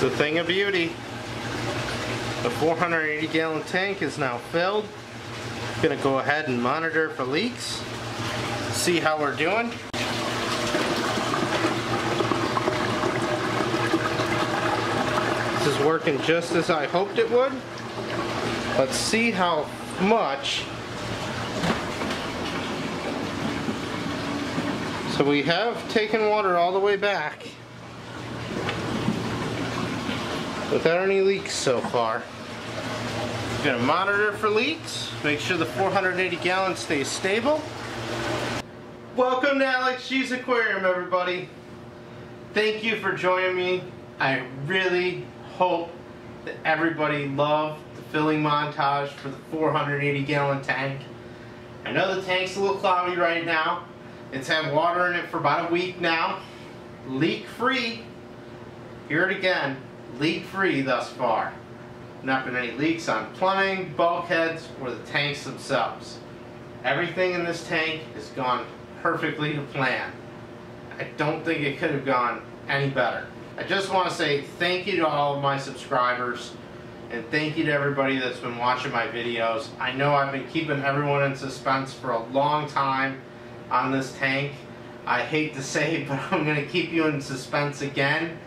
The thing of beauty. The 480 gallon tank is now filled. Gonna go ahead and monitor for leaks. See how we're doing. This is working just as I hoped it would. Let's see how much. So we have taken water all the way back without any leaks so far. We're going to monitor for leaks, make sure the 480 gallons stays stable. Welcome to AlexGs Aquarium, everybody. Thank you for joining me. I really hope that everybody loved the filling montage for the 480 gallon tank. I know the tank's a little cloudy right now. It's had water in it for about a week now. Leak free. Hear it again. Leak free thus far. Not been any leaks on plumbing, bulkheads, or the tanks themselves. Everything in this tank has gone perfectly to plan. I don't think it could have gone any better. I just want to say thank you to all of my subscribers and thank you to everybody that's been watching my videos. I know I've been keeping everyone in suspense for a long time on this tank. I hate to say it, but I'm going to keep you in suspense again.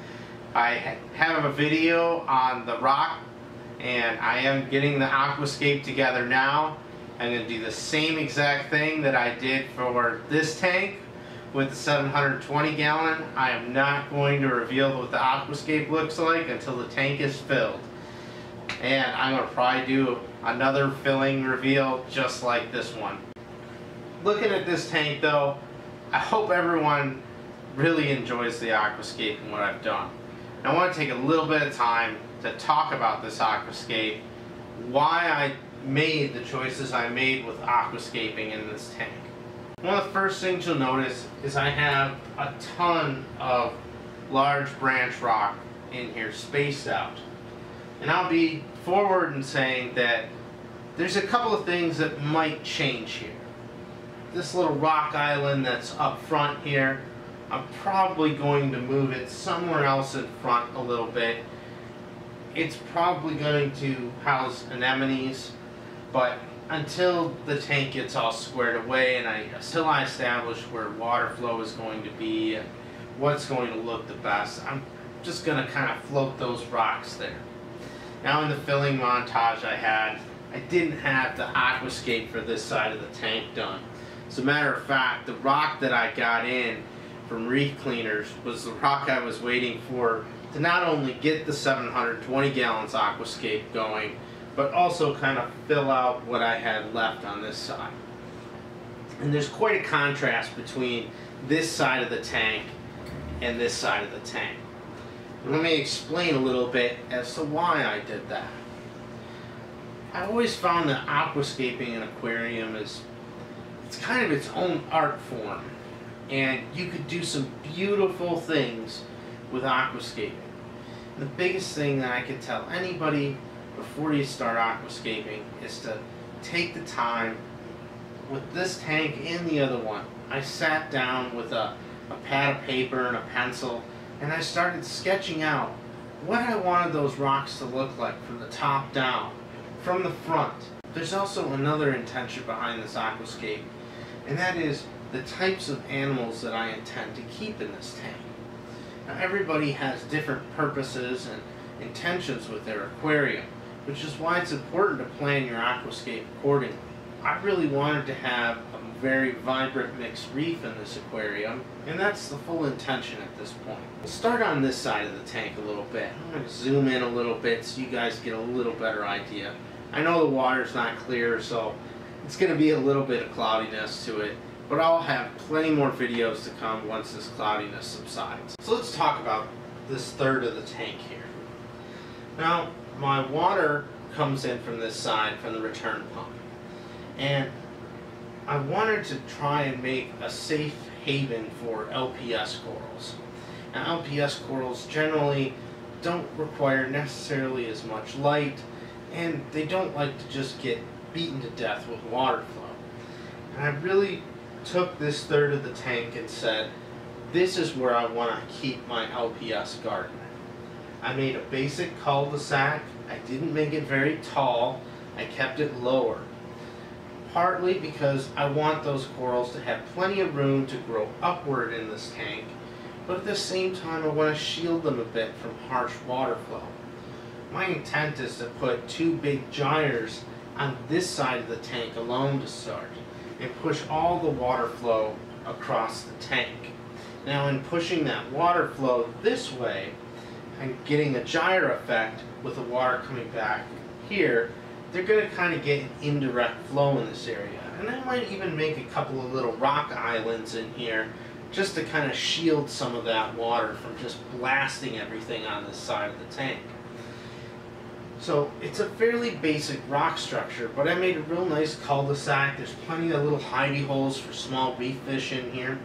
I have a video on the rock and I am getting the Aquascape together now. I'm going to do the same exact thing that I did for this tank with the 720 gallon. I am not going to reveal what the Aquascape looks like until the tank is filled. And I'm going to probably do another filling reveal just like this one. Looking at this tank though, I hope everyone really enjoys the Aquascape and what I've done. And I want to take a little bit of time to talk about this Aquascape, why I made the choices I made with aquascaping in this tank. One of the first things you'll notice is I have a ton of large branch rock in here spaced out. And I'll be forward in saying that there's a couple of things that might change here. This little rock island that's up front here, I'm probably going to move it somewhere else in front a little bit. It's probably going to house anemones, but until the tank gets all squared away and until I establish where water flow is going to be and what's going to look the best, I'm just going to kind of float those rocks there. Now in the filling montage I didn't have the Aquascape for this side of the tank done. As a matter of fact, the rock that I got in from Reef Cleaners was the rock I was waiting for to not only get the 720 gallons Aquascape going, but also kind of fill out what I had left on this side. And there's quite a contrast between this side of the tank and this side of the tank. Let me explain a little bit as to why I did that. I always found that aquascaping in an aquarium it's kind of its own art form, and you could do some beautiful things with aquascaping. And the biggest thing that I could tell anybody before you start aquascaping is to take the time. With this tank and the other one, I sat down with a pad of paper and a pencil and I started sketching out what I wanted those rocks to look like from the top down, from the front. There's also another intention behind this aquascape, and that is the types of animals that I intend to keep in this tank. Now everybody has different purposes and intentions with their aquarium, which is why it's important to plan your aquascape accordingly. I really wanted to have a very vibrant mixed reef in this aquarium, and that's the full intention at this point. We'll start on this side of the tank a little bit. I'm going to zoom in a little bit so you guys get a little better idea. I know the water's not clear, so it's going to be a little bit of cloudiness to it, but I'll have plenty more videos to come once this cloudiness subsides. So let's talk about this third of the tank here. Now, my water comes in from this side, from the return pump. And I wanted to try and make a safe haven for LPS corals. Now LPS corals generally don't require necessarily as much light, and they don't like to just get beaten to death with water flow. And I really took this third of the tank and said, this is where I want to keep my LPS garden. I made a basic cul-de-sac. I didn't make it very tall. I kept it lower. Partly because I want those corals to have plenty of room to grow upward in this tank, but at the same time I want to shield them a bit from harsh water flow. My intent is to put 2 big gyres on this side of the tank alone to start, and push all the water flow across the tank. Now in pushing that water flow this way, I'm getting a gyre effect with the water coming back here. They're going to kind of get an indirect flow in this area. And I might even make a couple of little rock islands in here just to kind of shield some of that water from just blasting everything on this side of the tank. So it's a fairly basic rock structure, but I made a real nice cul-de-sac. There's plenty of little hidey holes for small reef fish in here.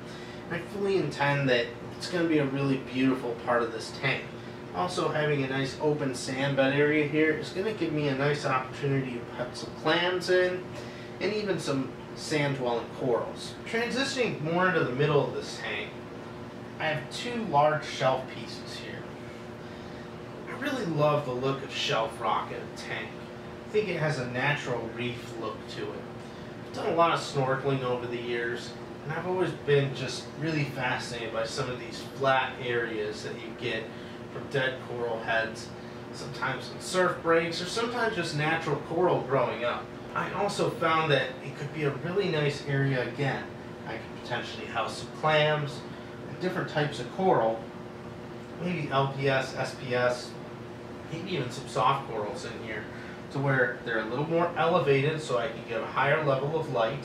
And I fully intend that it's going to be a really beautiful part of this tank. Also, having a nice open sand bed area here is going to give me a nice opportunity to put some clams in, and even some sand-dwelling corals. Transitioning more into the middle of this tank, I have 2 large shelf pieces here. I really love the look of shelf rock in a tank. I think it has a natural reef look to it. I've done a lot of snorkeling over the years, and I've always been just really fascinated by some of these flat areas that you get from dead coral heads, sometimes in surf breaks, or sometimes just natural coral growing up. I also found that it could be a really nice area again. I could potentially house some clams, and different types of coral, maybe LPS, SPS, maybe even some soft corals in here, to where they're a little more elevated so I can get a higher level of light,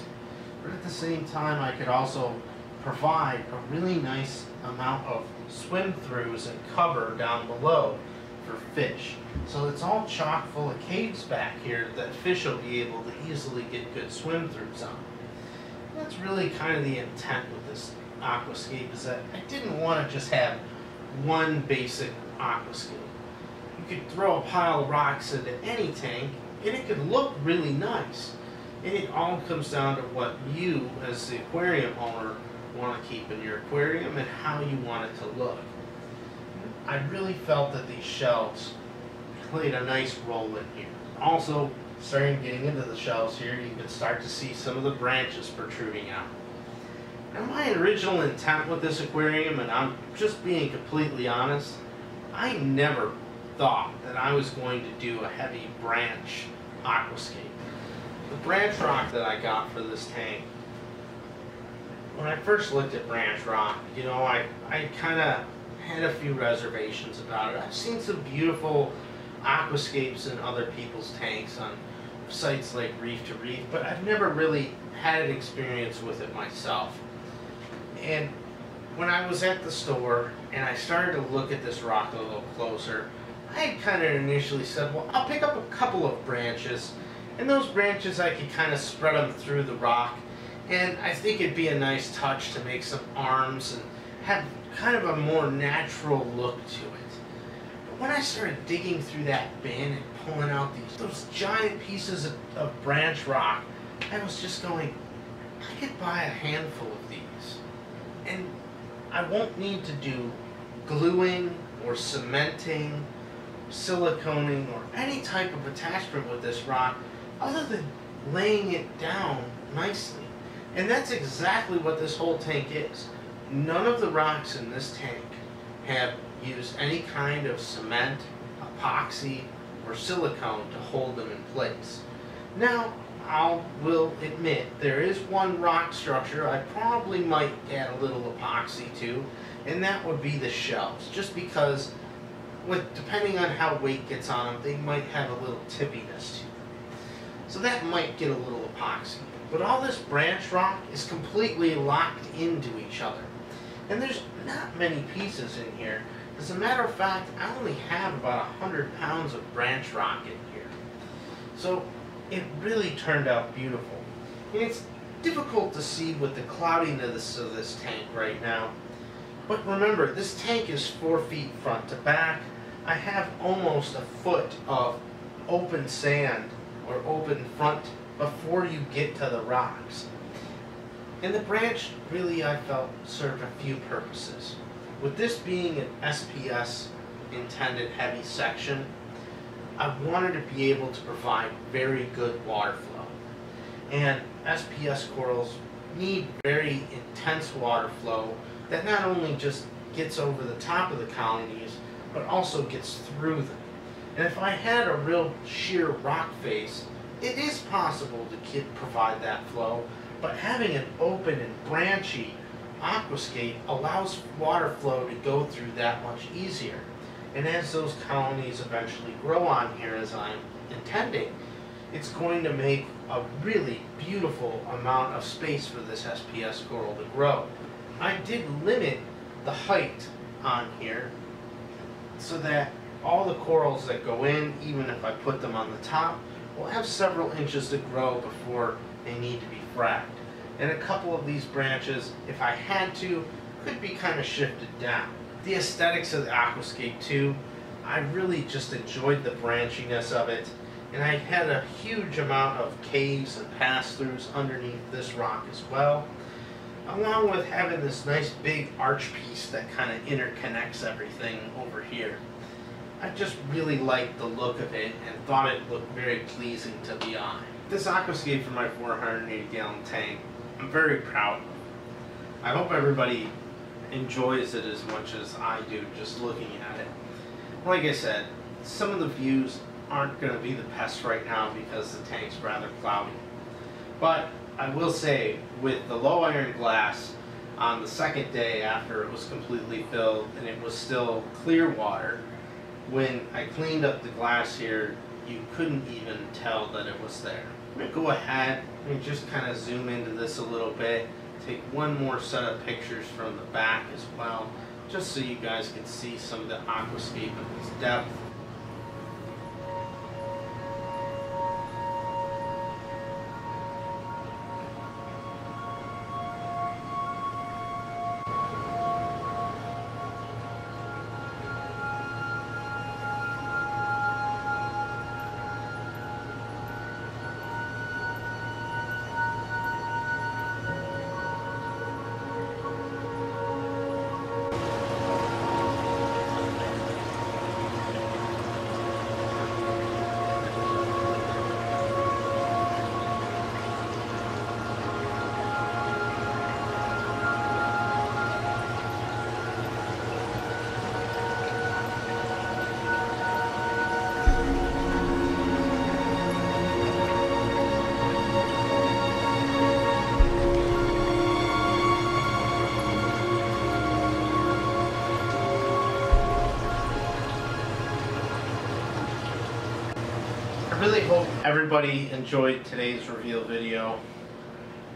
but at the same time I could also provide a really nice amount of swim-throughs and cover down below for fish. So it's all chock full of caves back here that fish will be able to easily get good swim-throughs on. And that's really kind of the intent with this aquascape, is that I didn't want to just have one basic aquascape. You could throw a pile of rocks into any tank and it could look really nice. And it all comes down to what you, as the aquarium owner, want to keep in your aquarium and how you want it to look. I really felt that these shelves played a nice role in here. Also, getting into the shelves here, you can start to see some of the branches protruding out. Now, my original intent with this aquarium, and I'm just being completely honest, I never thought that I was going to do a heavy branch aquascape. The branch rock that I got for this tank, when I first looked at branch rock, you know, I kind of had a few reservations about it. I've seen some beautiful aquascapes in other people's tanks on sites like Reef to Reef, but I've never really had an experience with it myself. And when I was at the store and I started to look at this rock a little closer, I had kind of initially said, well, I'll pick up a couple of branches, and those branches I could kind of spread them through the rock. And I think it'd be a nice touch to make some arms and have kind of a more natural look to it. But when I started digging through that bin and pulling out those giant pieces of branch rock, I was just going, I could buy a handful of these. And I won't need to do gluing or cementing, siliconing, or any type of attachment with this rock other than laying it down nicely. And that's exactly what this whole tank is. None of the rocks in this tank have used any kind of cement, epoxy, or silicone to hold them in place. Now, I will admit, there is one rock structure I probably might add a little epoxy to, and that would be the shelves, just because depending on how weight gets on them, they might have a little tippiness to them. So that might get a little epoxy. But all this branch rock is completely locked into each other. And there's not many pieces in here. As a matter of fact, I only have about 100 pounds of branch rock in here. So it really turned out beautiful. And it's difficult to see with the cloudiness of this tank right now. But remember, this tank is 4 feet front to back. I have almost a foot of open sand or open front before you get to the rocks. And the branch really, I felt, served a few purposes. With this being an SPS intended heavy section, I wanted to be able to provide very good water flow. And SPS corals need very intense water flow that not only just gets over the top of the colonies, but also gets through them. And if I had a real sheer rock face, it is possible to provide that flow, but having an open and branchy aquascape allows water flow to go through that much easier. And as those colonies eventually grow on here, as I'm intending, it's going to make a really beautiful amount of space for this SPS coral to grow. I did limit the height on here so that all the corals that go in, even if I put them on the top, will have several inches to grow before they need to be fracked. And a couple of these branches, if I had to, could be kind of shifted down. The aesthetics of the aquascape too, I really just enjoyed the branchiness of it, and I had a huge amount of caves and pass-throughs underneath this rock as well, along with having this nice big arch piece that kind of interconnects everything over here. I just really liked the look of it and thought it looked very pleasing to the eye. This aquascape for my 480 gallon tank, I'm very proud of. I hope everybody enjoys it as much as I do just looking at it. Like I said, some of the views aren't going to be the best right now because the tank's rather cloudy. But I will say, with the low iron glass on the second day after it was completely filled and it was still clear water, when I cleaned up the glass here, you couldn't even tell that it was there. I'm going to go ahead and just kind of zoom into this a little bit, take one more set of pictures from the back as well, just so you guys can see some of the aquascape at its depth. I really hope everybody enjoyed today's reveal video.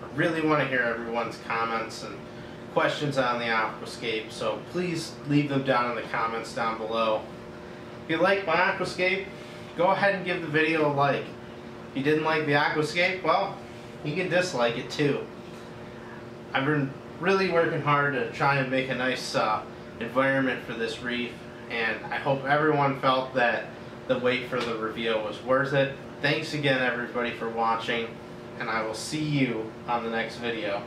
I really want to hear everyone's comments and questions on the aquascape, so please leave them down in the comments down below. If you like my aquascape, go ahead and give the video a like. If you didn't like the aquascape, well, you can dislike it too. I've been really working hard to try and make a nice environment for this reef, and I hope everyone felt that the wait for the reveal was worth it. Thanks again everybody for watching, and I will see you on the next video.